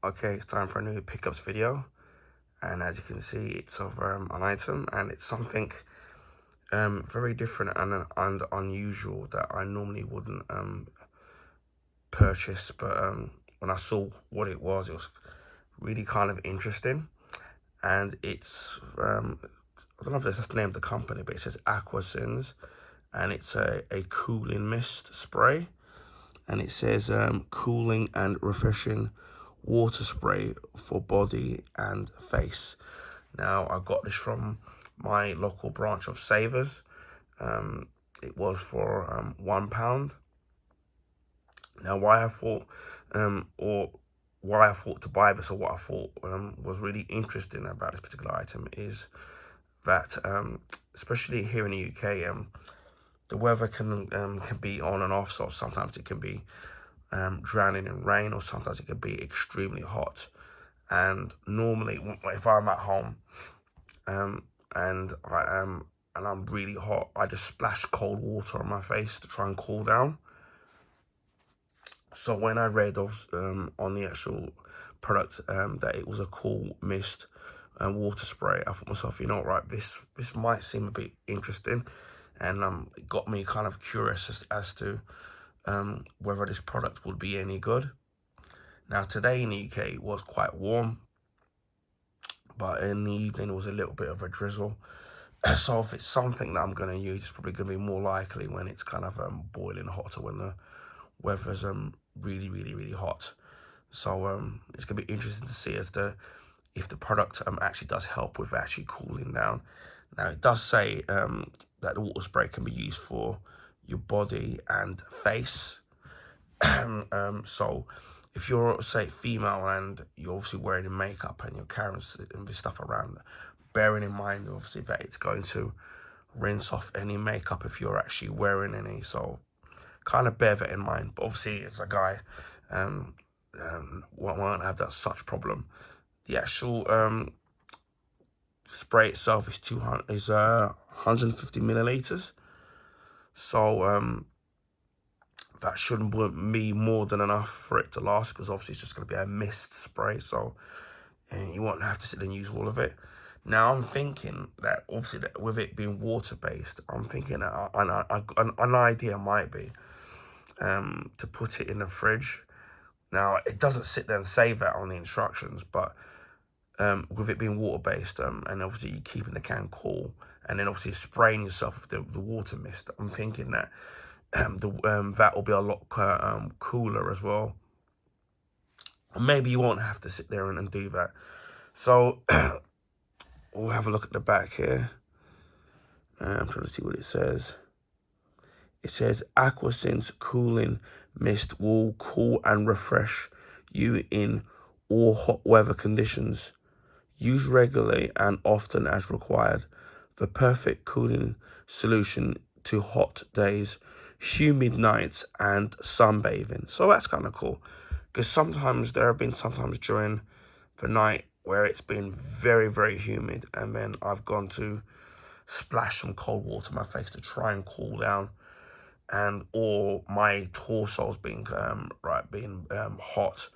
Okay, it's time for a new pickups video, and as you can see, it's of an item, and it's something very different and unusual that I normally wouldn't purchase. But when I saw what it was really kind of interesting, and it's I don't know if that's the name of the company, but it says Aqua Sens, and it's a cooling mist spray, and it says cooling and refreshing water spray for body and face. Now, I got this from my local branch of Savers. It was for £1. Now, why I thought to buy this, or what I thought was really interesting about this particular item, is that especially here in the UK, the weather can be on and off. So sometimes it can be drowning in rain, or sometimes it can be extremely hot. And normally, if I'm at home and I'm really hot, I just splash cold water on my face to try and cool down. So when I read on the actual product that it was a cool mist and water spray, I thought to myself, you know what, right, this might seem a bit interesting, and it got me kind of curious as to whether this product would be any good. Now, today in the UK it was quite warm, but in the evening it was a little bit of a drizzle. So if it's something that I'm going to use, it's probably going to be more likely when it's kind of boiling hot, or when the weather's really, really, really hot. So it's going to be interesting to see if the product actually does help with actually cooling down. Now, it does say that the water spray can be used for your body and face. So if you're, say, female and you're obviously wearing makeup and you're carrying this stuff around, bearing in mind obviously that it's going to rinse off any makeup if you're actually wearing any. So kind of bear that in mind. But obviously, as a guy, won't have that such problem. The actual spray itself is 150 milliliters. So that shouldn't be more than enough for it to last, because obviously it's just going to be a mist spray, so you won't have to sit and use all of it. Now, I'm thinking that obviously that with it being water-based, I'm thinking that an idea might be to put it in the fridge. Now, it doesn't sit there and say that on the instructions, but with it being water-based, and obviously you keeping the can cool, and then obviously spraying yourself with the water mist, I'm thinking that that will be a lot cooler as well. Maybe you won't have to sit there and do that. So we'll have a look at the back here. I'm trying to see what it says. It says Aqua Sense Cooling Mist will cool and refresh you in all hot weather conditions. Use regularly and often as required. The perfect cooling solution to hot days, humid nights, and sunbathing. So that's kind of cool, because there have been sometimes during the night where it's been very, very humid, and then I've gone to splash some cold water on my face to try and cool down, or my torso's being hot,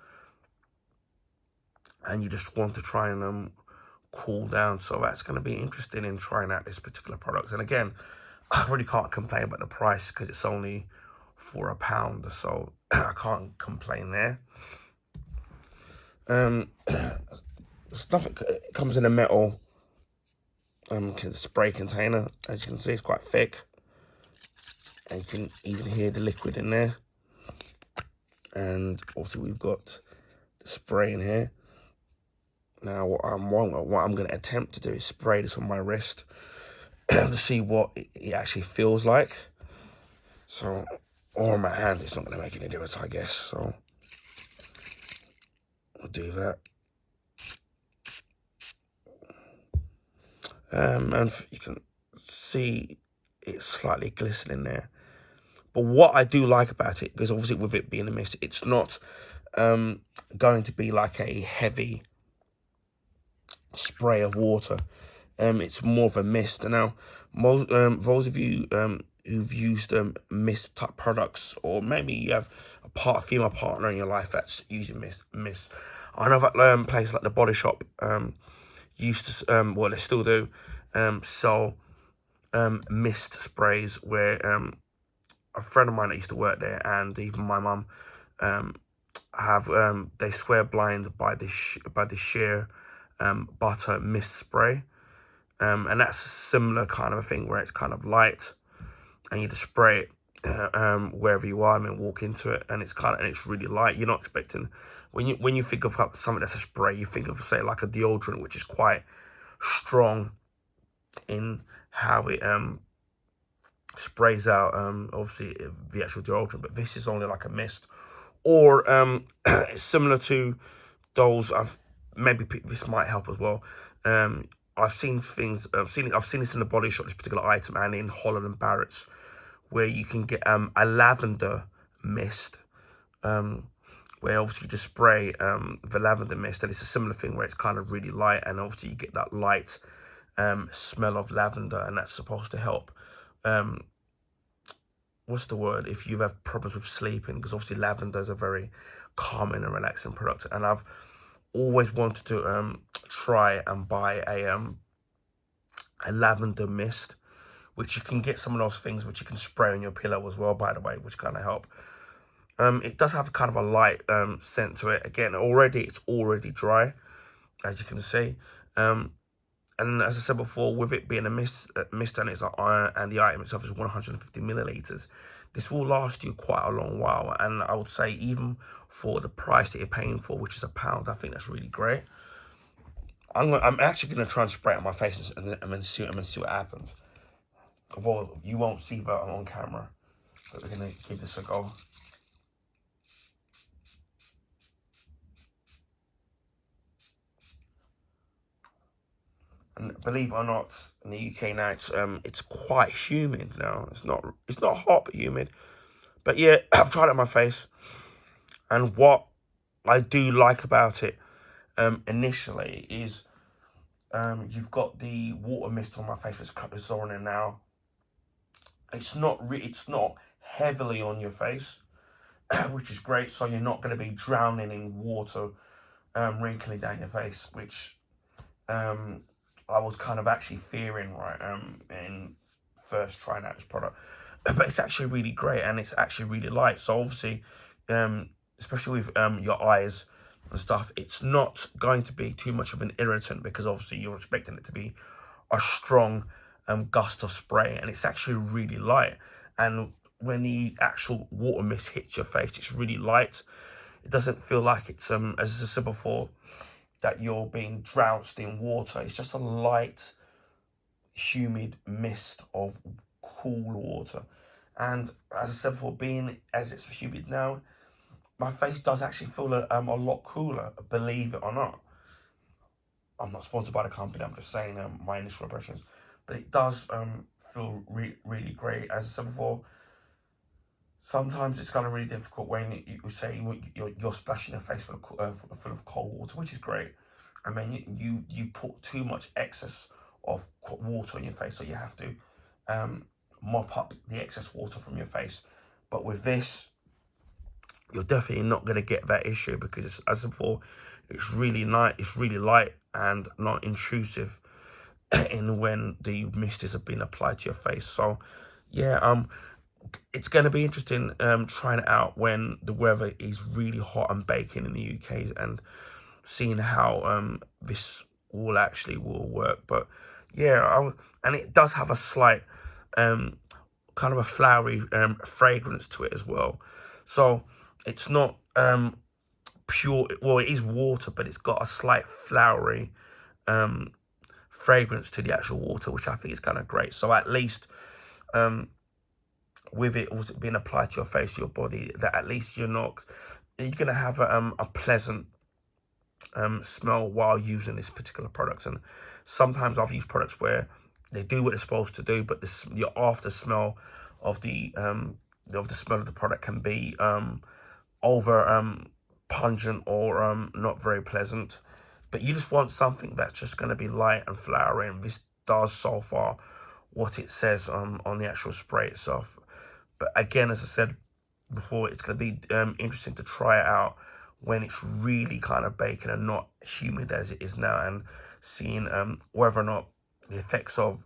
and you just want to try and cool down. So that's going to be interesting in trying out this particular product. And again, I really can't complain about the price, because it's only for £1, so I can't complain there. Stuff, it comes in a metal spray container. As you can see, it's quite thick, and you can even hear the liquid in there. And obviously we've got the spray in here. Now what I'm going to attempt to do is spray this on my wrist to see what it actually feels like. So, or on my hand, it's not going to make any difference, I guess. So I'll do that. And you can see it's slightly glistening there. But what I do like about it, because obviously with it being a mist, it's not going to be like a heavy spray of water. It's more of a mist. And now, those of you who've used mist type products, or maybe you have a female partner in your life that's using mist. I know that places like the Body Shop used to well, they still do sell mist sprays, where a friend of mine that used to work there, and even my mum, have they swear blind by the sheer butter mist spray, and that's a similar kind of a thing where it's kind of light, and you just spray it wherever you are. I mean, walk into it, and it's really light. You're not expecting, when you think of something that's a spray, you think of, say, like a deodorant, which is quite strong in how it sprays out obviously the actual deodorant, but this is only like a mist, or it's similar to those. This might help as well. I've seen this in the Body Shop, this particular item, and in Holland and Barrett's, where you can get a lavender mist, where obviously you just spray the lavender mist, and it's a similar thing where it's kind of really light, and obviously you get that light smell of lavender, and that's supposed to help. What's the word? If you have problems with sleeping, because obviously lavender is a very calming and relaxing product, and I've always wanted to try and buy a lavender mist, which you can get some of those things which you can spray on your pillow as well, by the way, which kind of help. It does have kind of a light scent to it. Again, it's already dry, as you can see. And as I said before, with it being a mist and it's and the item itself is 150 milliliters, this will last you quite a long while. And I would say, even for the price that you're paying for, which is £1, I think that's really great. I'm actually gonna try and spray it on my face and then see what happens. Although you won't see that on camera, but we're gonna give this a go. And believe it or not, in the UK now, it's quite humid now. It's not hot, but humid. But yeah, I've tried it on my face, and what I do like about it initially is you've got the water mist on my face, which is on there now. It's not heavily on your face, which is great. So you're not going to be drowning in water, wrinkling down your face, which I was kind of actually fearing, right, in first trying out this product. But it's actually really great, and it's actually really light. So obviously, especially with your eyes and stuff, it's not going to be too much of an irritant, because obviously you're expecting it to be a strong gust of spray, and it's actually really light. And when the actual water mist hits your face, it's really light. It doesn't feel like it's as I said before, that you're being trounced in water. It's just a light, humid mist of cool water. And as I said before, being as it's humid now, my face does actually feel a lot cooler, believe it or not. I'm not sponsored by the company, I'm just saying my initial impressions. But it does feel really great. As I said before, sometimes it's kind of really difficult when you say you're splashing your face full of cold water, which is great. I mean, you put too much excess of water on your face, so you have to mop up the excess water from your face. But with this, you're definitely not going to get that issue, because as I said before, it's really light and not intrusive in when the mist is being applied to your face. So yeah, it's going to be interesting trying it out when the weather is really hot and baking in the UK, and seeing how this will work. But yeah, and it does have a slight kind of a flowery fragrance to it as well. So it's not pure, well, it is water, but it's got a slight flowery fragrance to the actual water, which I think is kind of great. So at least with it also being applied to your face, your body, that at least you're gonna have a pleasant smell while using this particular product. And sometimes I've used products where they do what they're supposed to do, but your after smell of the smell of the product can be over pungent or not very pleasant. But you just want something that's just going to be light and flowery, and this does so far what it says on the actual spray itself. But again, as I said before, it's going to be interesting to try it out when it's really kind of baking and not humid as it is now, and seeing whether or not the effects of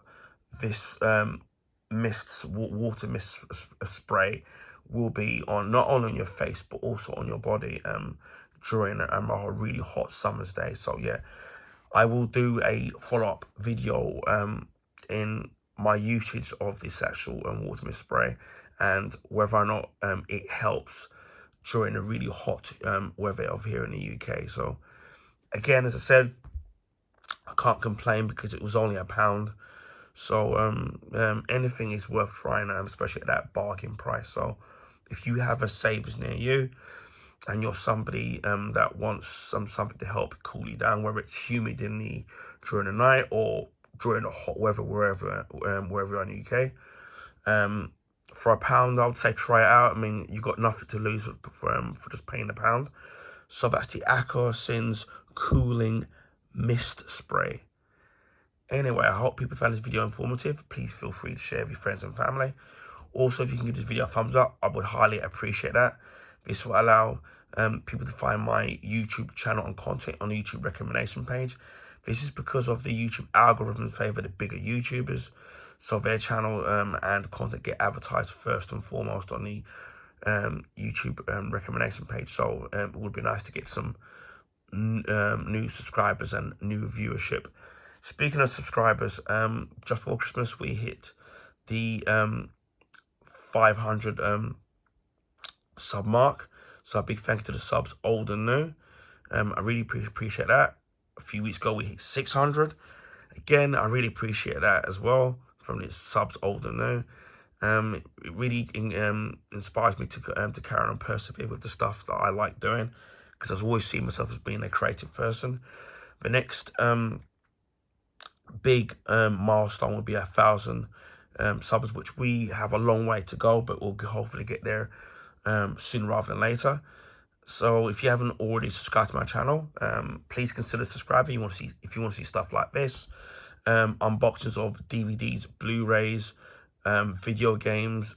this water mist spray will be on not only on your face but also on your body during a really hot summer's day. So yeah, I will do a follow-up video in my usage of this actual water mist spray, and whether or not it helps during a really hot weather over here in the UK. So again, as I said, I can't complain because it was only £1. So anything is worth trying, especially at that bargain price. So if you have a Savers near you and you're somebody that wants something to help cool you down, whether it's humid during the night or during the hot weather wherever you are in the UK, for £1, I would say try it out. I mean, you've got nothing to lose for just paying £1. So that's the Aqua Sens Cooling Mist Spray. Anyway, I hope people found this video informative. Please feel free to share with your friends and family. Also, if you can give this video a thumbs up, I would highly appreciate that. This will allow people to find my YouTube channel and content on the YouTube recommendation page. This is because of the YouTube algorithms favor the bigger YouTubers, so their channel and content get advertised first and foremost on the YouTube recommendation page. So it would be nice to get some new subscribers and new viewership. Speaking of subscribers, just before Christmas we hit the 500 sub mark. So a big thank you to the subs, old and new. I really appreciate that. A few weeks ago we hit 600. Again, I really appreciate that as well from the subs, old and new. It really inspires me to carry on and persevere with the stuff that I like doing, because I've always seen myself as being a creative person. The next big milestone will be 1,000 subs, which we have a long way to go, but we'll hopefully get there sooner rather than later. So if you haven't already subscribed to my channel, please consider subscribing. If you want to see stuff like this, unboxings of DVDs, Blu-rays, video games,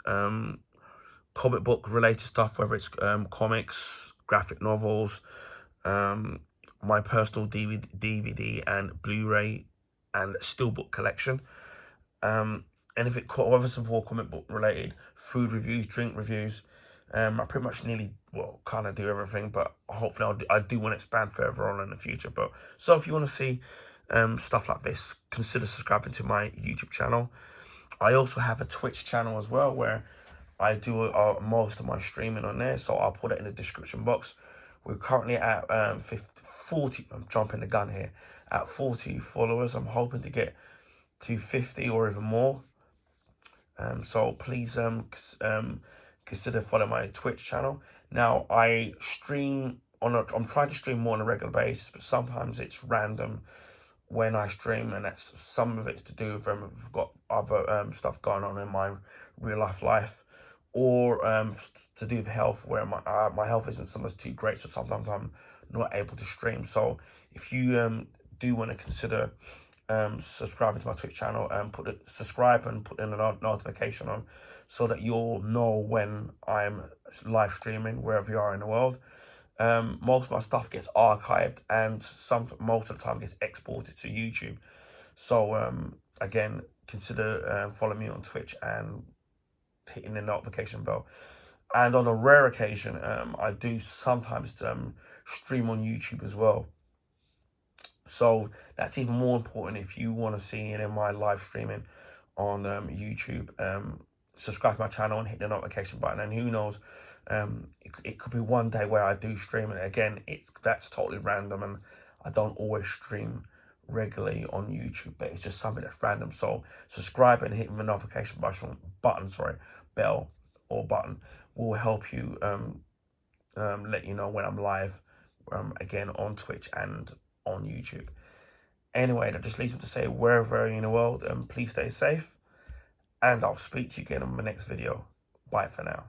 comic book related stuff, whether it's comics, graphic novels, my personal DVD and Blu-ray and steelbook collection, anything whether support comic book related, food reviews, drink reviews. I pretty much kind of do everything, but hopefully I do want to expand further on in the future. But so if you want to see stuff like this, consider subscribing to my YouTube channel. I also have a Twitch channel as well, where I do most of my streaming on there, so I'll put it in the description box. We're currently at 40, I'm jumping the gun here, at 40 followers. I'm hoping to get to 50 or even more. So please consider following my Twitch channel. Now I stream I'm trying to stream more on a regular basis, but sometimes it's random when I stream, and that's some of it's to do with I've got other stuff going on in my real life, or to do with health, where my health isn't sometimes too great, so sometimes I'm not able to stream. So if you do want to consider subscribing to my Twitch channel, and subscribe and put in a notification on, so that you'll know when I'm live streaming wherever you are in the world. Most of my stuff gets archived, and most of the time gets exported to YouTube. So again, consider following me on Twitch and hitting the notification bell. And on a rare occasion, I do sometimes stream on YouTube as well. So that's even more important. If you want to see any of my live streaming on YouTube, subscribe to my channel and hit the notification button. And who knows, it could be one day where I do stream. And again, that's totally random, and I don't always stream regularly on YouTube, but it's just something that's random. So subscribe and hitting the notification bell will help you let you know when I'm live again on Twitch and on YouTube. Anyway, that just leaves me to say, wherever you're in the world, please stay safe, and I'll speak to you again on my next video. Bye for now.